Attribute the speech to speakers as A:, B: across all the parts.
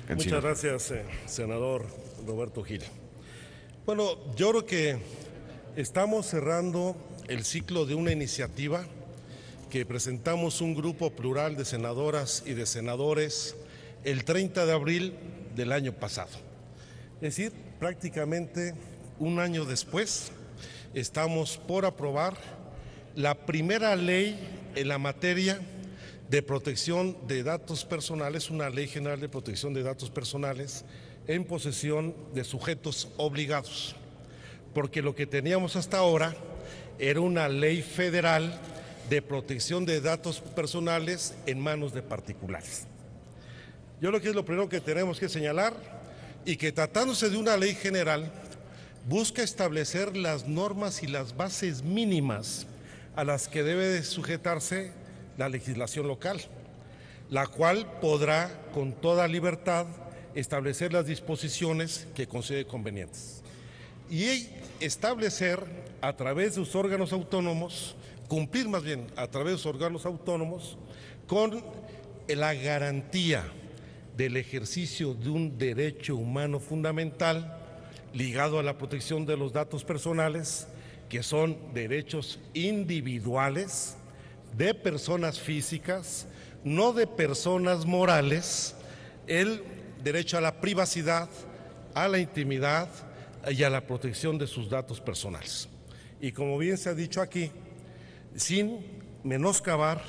A: Cancino.
B: Muchas gracias, senador Roberto Gil. Bueno, yo creo que estamos cerrando el ciclo de una iniciativa que presentamos un grupo plural de senadoras y de senadores el 30 de abril del año pasado. Es decir, prácticamente un año después, estamos por aprobar la primera ley en la materia de protección de datos personales, una ley general de protección de datos personales en posesión de sujetos obligados, porque lo que teníamos hasta ahora era una ley federal de protección de datos personales en manos de particulares. Yo creo que es lo primero que tenemos que señalar, y que tratándose de una ley general busca establecer las normas y las bases mínimas a las que debe de sujetarse la legislación local, la cual podrá con toda libertad establecer las disposiciones que considere convenientes y establecer a través de sus órganos autónomos, cumplir más bien a través de sus órganos autónomos con la garantía del ejercicio de un derecho humano fundamental ligado a la protección de los datos personales, que son derechos individuales de personas físicas, no de personas morales, el derecho a la privacidad, a la intimidad y a la protección de sus datos personales. Y como bien se ha dicho aquí, sin menoscabar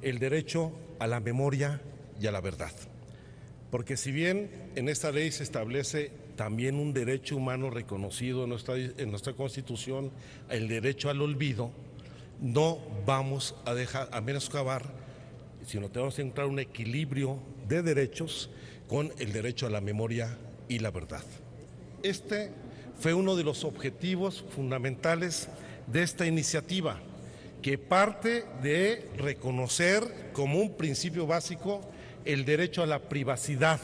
B: el derecho a la memoria y a la verdad. Porque si bien en esta ley se establece también un derecho humano reconocido en nuestra Constitución, el derecho al olvido, no vamos a dejar a menoscabar, sino tenemos que encontrar un equilibrio de derechos con el derecho a la memoria y la verdad. Este fue uno de los objetivos fundamentales de esta iniciativa, que parte de reconocer como un principio básico el derecho a la privacidad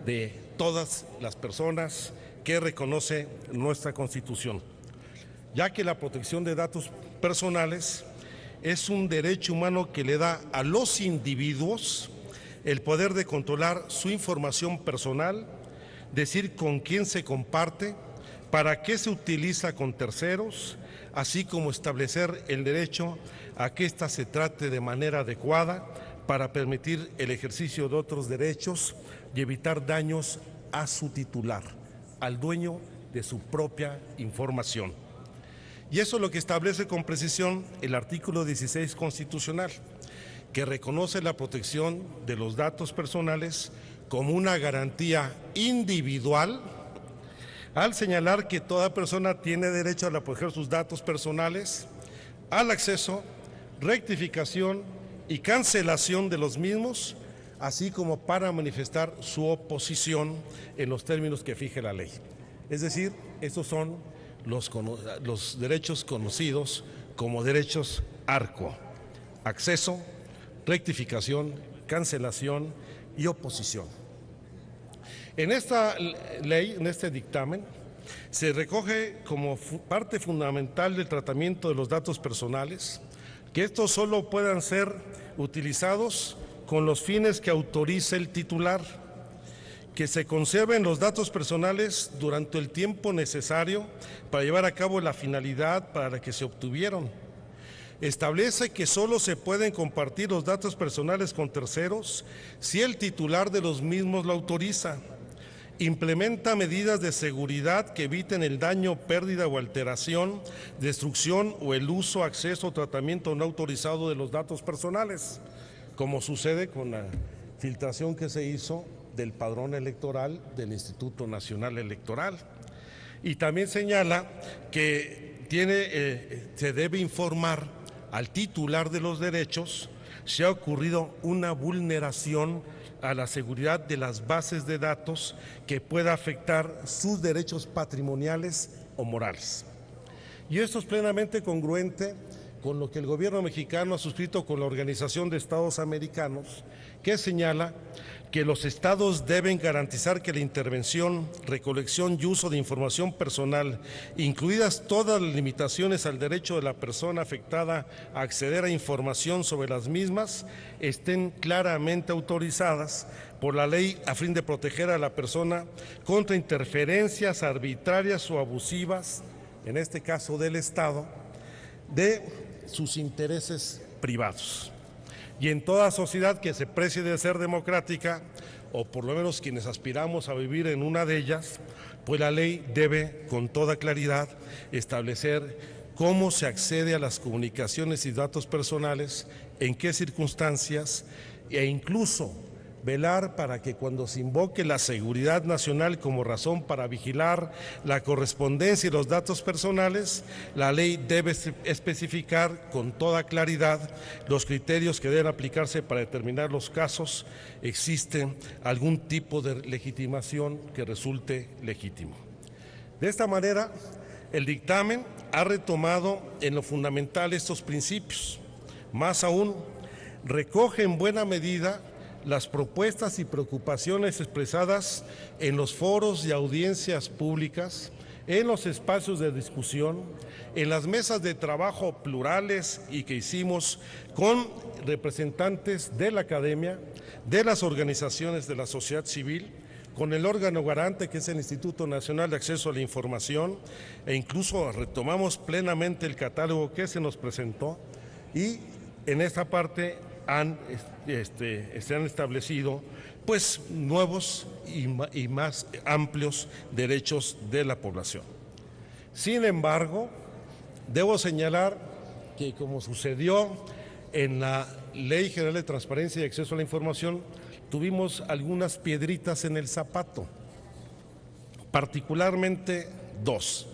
B: de todas las personas que reconoce nuestra Constitución, ya que la protección de datos personales es un derecho humano que le da a los individuos el poder de controlar su información personal, decir con quién se comparte, para qué se utiliza con terceros, así como establecer el derecho a que ésta se trate de manera adecuada para permitir el ejercicio de otros derechos y evitar daños a su titular, al dueño de su propia información. Y eso es lo que establece con precisión el artículo 16 constitucional, que reconoce la protección de los datos personales como una garantía individual, al señalar que toda persona tiene derecho a proteger sus datos personales, al acceso, rectificación y cancelación de los mismos, así como para manifestar su oposición en los términos que fije la ley. Es decir, estos son los derechos conocidos como derechos ARCO: acceso, rectificación, cancelación y oposición. En esta ley, en este dictamen, se recoge como parte fundamental del tratamiento de los datos personales que estos solo puedan ser utilizados con los fines que autorice el titular, que se conserven los datos personales durante el tiempo necesario para llevar a cabo la finalidad para la que se obtuvieron. Establece que solo se pueden compartir los datos personales con terceros si el titular de los mismos lo autoriza. Implementa medidas de seguridad que eviten el daño, pérdida o alteración, destrucción o el uso, acceso o tratamiento no autorizado de los datos personales, como sucede con la filtración que se hizo del padrón electoral del Instituto Nacional Electoral. Y también señala que se debe informar al titular de los derechos si ha ocurrido una vulneración a la seguridad de las bases de datos que pueda afectar sus derechos patrimoniales o morales. Y esto es plenamente congruente con lo que el gobierno mexicano ha suscrito con la Organización de Estados Americanos, que señala que los estados deben garantizar que la intervención, recolección y uso de información personal, incluidas todas las limitaciones al derecho de la persona afectada a acceder a información sobre las mismas, estén claramente autorizadas por la ley a fin de proteger a la persona contra interferencias arbitrarias o abusivas, en este caso del Estado, de sus intereses privados. Y en toda sociedad que se precie de ser democrática, o por lo menos quienes aspiramos a vivir en una de ellas, pues la ley debe con toda claridad establecer cómo se accede a las comunicaciones y datos personales, en qué circunstancias, e incluso velar para que cuando se invoque la seguridad nacional como razón para vigilar la correspondencia y los datos personales, la ley debe especificar con toda claridad los criterios que deben aplicarse para determinar los casos existe algún tipo de legitimación que resulte legítimo. De esta manera, el dictamen ha retomado en lo fundamental estos principios. Más aún, recoge en buena medida las propuestas y preocupaciones expresadas en los foros y audiencias públicas, en los espacios de discusión, en las mesas de trabajo plurales y que hicimos con representantes de la academia, de las organizaciones de la sociedad civil, con el órgano garante que es el Instituto Nacional de Acceso a la Información, e incluso retomamos plenamente el catálogo que se nos presentó, y en esta parte se han establecido pues nuevos y más amplios derechos de la población. Sin embargo, debo señalar que, como sucedió en la Ley General de Transparencia y Acceso a la Información, tuvimos algunas piedritas en el zapato, particularmente dos.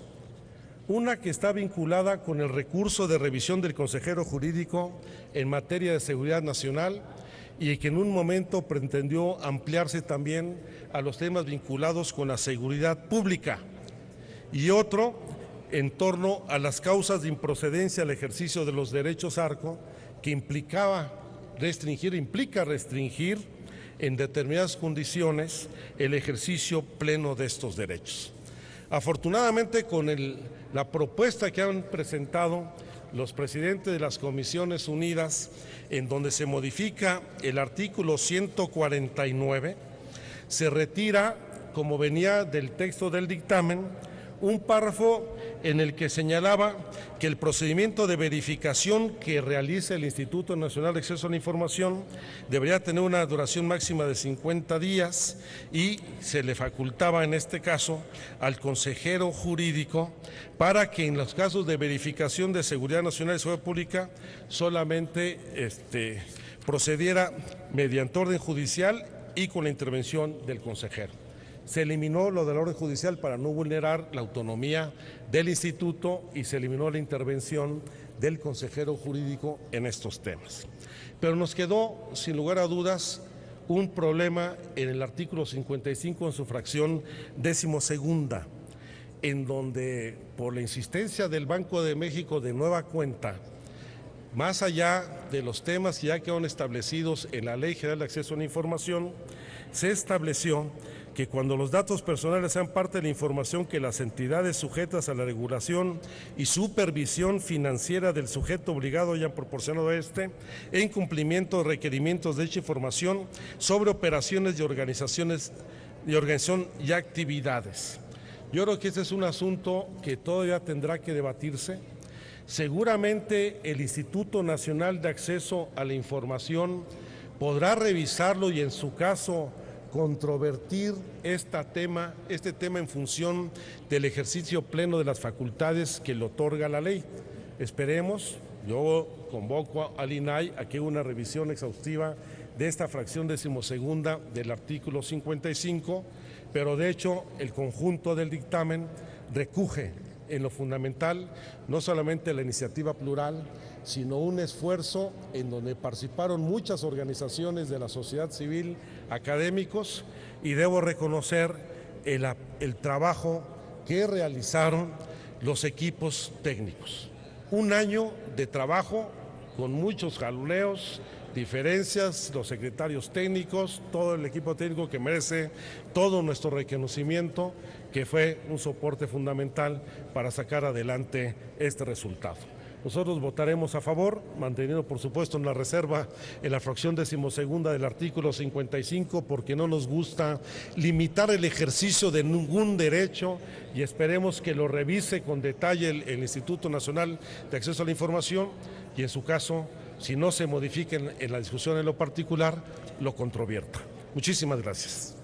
B: Una que está vinculada con el recurso de revisión del consejero jurídico en materia de seguridad nacional y que en un momento pretendió ampliarse también a los temas vinculados con la seguridad pública, y otro en torno a las causas de improcedencia al ejercicio de los derechos ARCO, que implica restringir en determinadas condiciones el ejercicio pleno de estos derechos. Afortunadamente, con la propuesta que han presentado los presidentes de las Comisiones Unidas, en donde se modifica el artículo 149, se retira, como venía del texto del dictamen, un párrafo en el que señalaba que el procedimiento de verificación que realice el Instituto Nacional de Acceso a la Información debería tener una duración máxima de 50 días y se le facultaba en este caso al consejero jurídico para que en los casos de verificación de seguridad nacional y seguridad pública solamente procediera mediante orden judicial y con la intervención del consejero. Se eliminó lo del orden judicial para no vulnerar la autonomía del instituto y se eliminó la intervención del consejero jurídico en estos temas. Pero nos quedó, sin lugar a dudas, un problema en el artículo 55 en su fracción 12ª, en donde, por la insistencia del Banco de México de nueva cuenta, más allá de los temas que ya quedaron establecidos en la Ley General de Acceso a la Información, se estableció que cuando los datos personales sean parte de la información que las entidades sujetas a la regulación y supervisión financiera del sujeto obligado hayan proporcionado en cumplimiento de requerimientos de dicha información sobre operaciones de organización y actividades. Yo creo que este es un asunto que todavía tendrá que debatirse. Seguramente el Instituto Nacional de Acceso a la Información podrá revisarlo y en su caso controvertir este tema en función del ejercicio pleno de las facultades que le otorga la ley. Esperemos, yo convoco al INAI a que haga una revisión exhaustiva de esta fracción 12ª del artículo 55, pero de hecho el conjunto del dictamen recoge en lo fundamental no solamente la iniciativa plural, sino un esfuerzo en donde participaron muchas organizaciones de la sociedad civil, académicos, y debo reconocer el trabajo que realizaron los equipos técnicos. un año de trabajo con muchos jaloneos, diferencias, los secretarios técnicos, todo el equipo técnico que merece todo nuestro reconocimiento, que fue un soporte fundamental para sacar adelante este resultado. Nosotros votaremos a favor, manteniendo por supuesto en la reserva en la fracción 12ª del artículo 55, porque no nos gusta limitar el ejercicio de ningún derecho y esperemos que lo revise con detalle el Instituto Nacional de Acceso a la Información y en su caso, si no se modifica en la discusión en lo particular, lo controvierta. Muchísimas gracias.